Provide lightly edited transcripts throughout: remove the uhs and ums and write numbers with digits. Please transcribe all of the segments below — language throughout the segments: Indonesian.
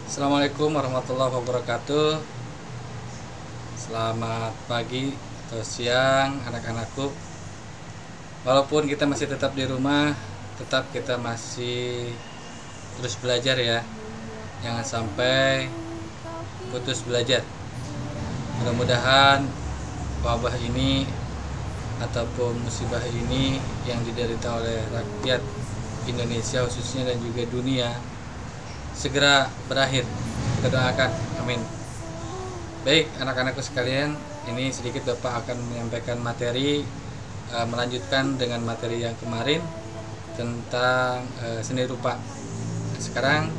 Assalamualaikum warahmatullahi wabarakatuh. Selamat pagi atau siang anak-anakku. Walaupun kita masih tetap di rumah, tetap kita masih terus belajar ya. Jangan sampai putus belajar. Mudah-mudahan wabah ini ataupun musibah ini yang diderita oleh rakyat Indonesia khususnya dan juga dunia segera berakhir. Kita doakan, amin. Baik anak-anakku sekalian, ini sedikit Bapak akan menyampaikan materi melanjutkan dengan materi yang kemarin tentang seni rupa. Nah, sekarang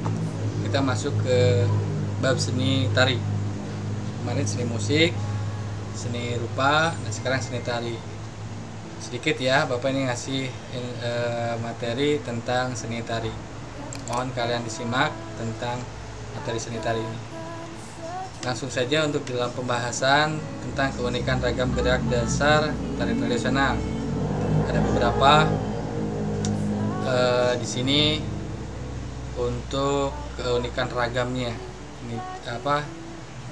kita masuk ke bab seni tari. Kemarin seni musik, seni rupa, nah sekarang seni tari. Sedikit ya, Bapak ini ngasih materi tentang seni tari. Mohon kalian disimak tentang materi seni tari ini. Langsung saja untuk dalam pembahasan tentang keunikan ragam gerak dasar tari tradisional. Ada beberapa di sini untuk keunikan ragamnya. Ini apa?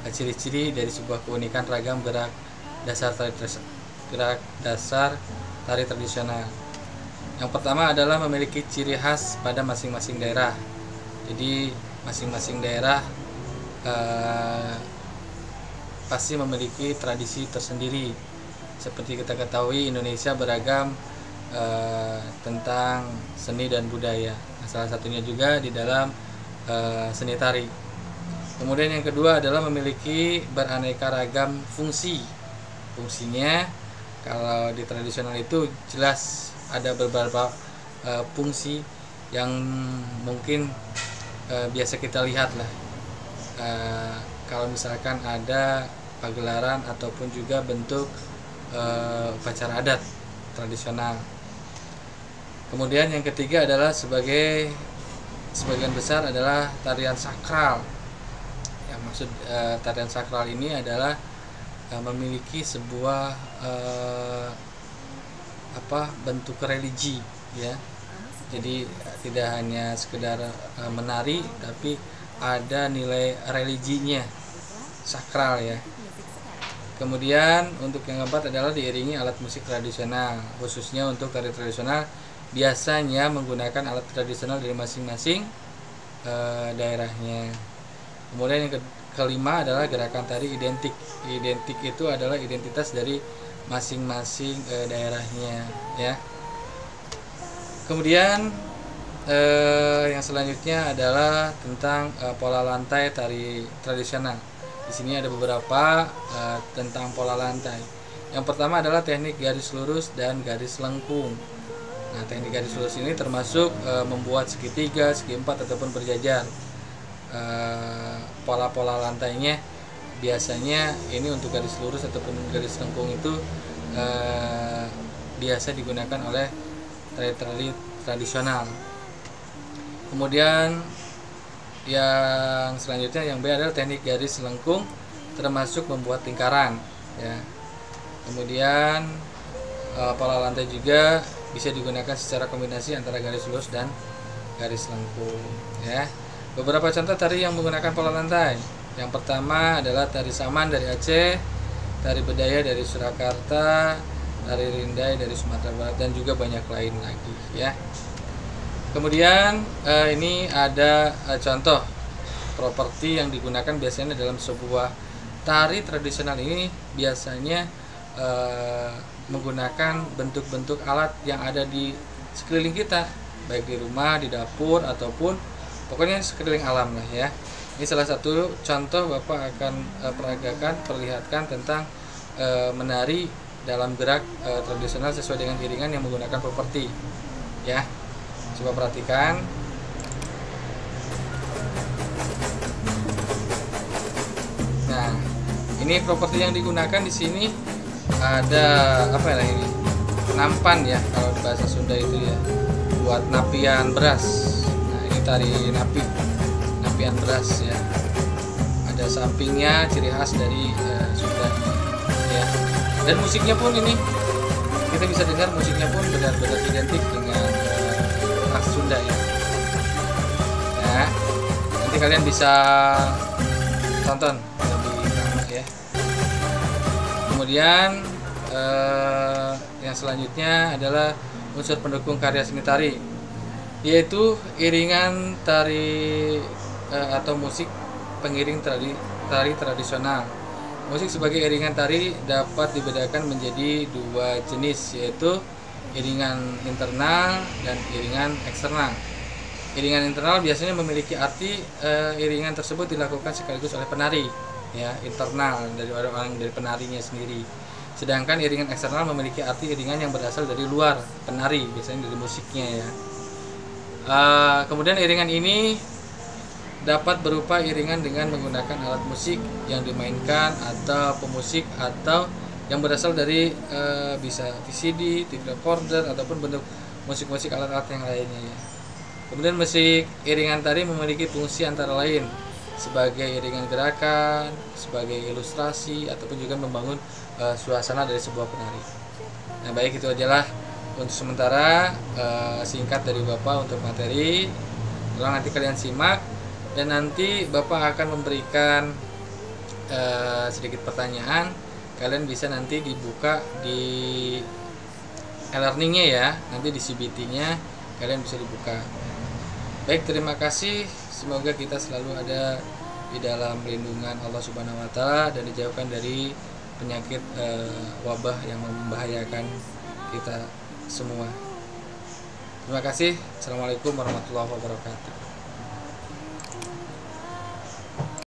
Ciri-ciri dari sebuah keunikan ragam gerak dasar tari tradisional. Yang pertama adalah memiliki ciri khas pada masing-masing daerah. Jadi masing-masing daerah pasti memiliki tradisi tersendiri. Seperti kita ketahui, Indonesia beragam tentang seni dan budaya. Nah, salah satunya juga di dalam seni tari. Kemudian yang kedua adalah memiliki beraneka ragam fungsi. Fungsinya kalau di tradisional itu jelas ada beberapa fungsi yang mungkin biasa kita lihat lah. Kalau misalkan ada pagelaran ataupun juga bentuk upacara adat tradisional. Kemudian yang ketiga adalah sebagian besar adalah tarian sakral. Yang maksud tarian sakral ini adalah memiliki sebuah bentuk religi ya. Jadi tidak hanya sekedar menari, tapi ada nilai religinya, sakral ya. Kemudian untuk yang keempat adalah diiringi alat musik tradisional. Khususnya untuk tari tradisional biasanya menggunakan alat tradisional dari masing-masing daerahnya. Kemudian yang kelima adalah gerakan tari identik. Identik itu adalah identitas dari masing-masing daerahnya ya. Kemudian yang selanjutnya adalah tentang pola lantai tari tradisional. Di sini ada beberapa tentang pola lantai. Yang pertama adalah teknik garis lurus dan garis lengkung. Nah, teknik garis lurus ini termasuk membuat segitiga, segi empat ataupun berjajar. Pola-pola lantainya biasanya ini untuk garis lurus ataupun garis lengkung itu biasa digunakan oleh tari tradisional. Kemudian yang selanjutnya yang B adalah teknik garis lengkung termasuk membuat lingkaran ya. Kemudian pola lantai juga bisa digunakan secara kombinasi antara garis lurus dan garis lengkung ya. Beberapa contoh tari yang menggunakan pola lantai. Yang pertama adalah tari saman dari Aceh, tari bedaya dari Surakarta, tari rindai dari Sumatera Barat, dan juga banyak lain lagi ya. Kemudian ini ada contoh properti yang digunakan biasanya dalam sebuah tari tradisional. Ini biasanya menggunakan bentuk-bentuk alat yang ada di sekeliling kita, baik di rumah, di dapur, ataupun pokoknya sekeliling alam lah ya. Ini salah satu contoh Bapak akan perlihatkan tentang menari dalam gerak tradisional sesuai dengan iringan yang menggunakan properti ya. Coba perhatikan. Nah, ini properti yang digunakan di sini ada apa ya ini? Nampan ya kalau di bahasa Sunda itu ya. Buat napian beras. Nah, ini tari napian beras ya. Ada sampingnya, ciri khas dari Sunda ya. Dan musiknya pun ini kita bisa dengar musiknya pun benar-benar identik dengan khas Sunda ya. Nah, nanti kalian bisa tonton lebih lama ya. Kemudian yang selanjutnya adalah unsur pendukung karya seni tari, yaitu iringan tari atau musik pengiring tari tradisional. Musik sebagai iringan tari dapat dibedakan menjadi dua jenis, yaitu iringan internal dan iringan eksternal. Iringan internal biasanya memiliki arti iringan tersebut dilakukan sekaligus oleh penari, ya, internal dari orang dari penarinya sendiri. Sedangkan iringan eksternal memiliki arti iringan yang berasal dari luar penari, biasanya dari musiknya ya. Kemudian iringan ini dapat berupa iringan dengan menggunakan alat musik yang dimainkan atau pemusik, atau yang berasal dari bisa VCD, tape recorder, ataupun bentuk musik-musik alat-alat yang lainnya ya. Kemudian musik iringan tari memiliki fungsi antara lain sebagai iringan gerakan, sebagai ilustrasi, ataupun juga membangun suasana dari sebuah penari. Nah, baik, itu ajalah untuk sementara singkat dari Bapak untuk materi. Tolong nanti kalian simak, dan nanti Bapak akan memberikan sedikit pertanyaan. Kalian bisa nanti dibuka di e-learningnya ya, nanti di CBT-nya kalian bisa dibuka. Baik, terima kasih. Semoga kita selalu ada di dalam lindungan Allah Subhanahu wa Ta'ala dan dijauhkan dari penyakit wabah yang membahayakan kita semua. Terima kasih. Assalamualaikum warahmatullahi wabarakatuh.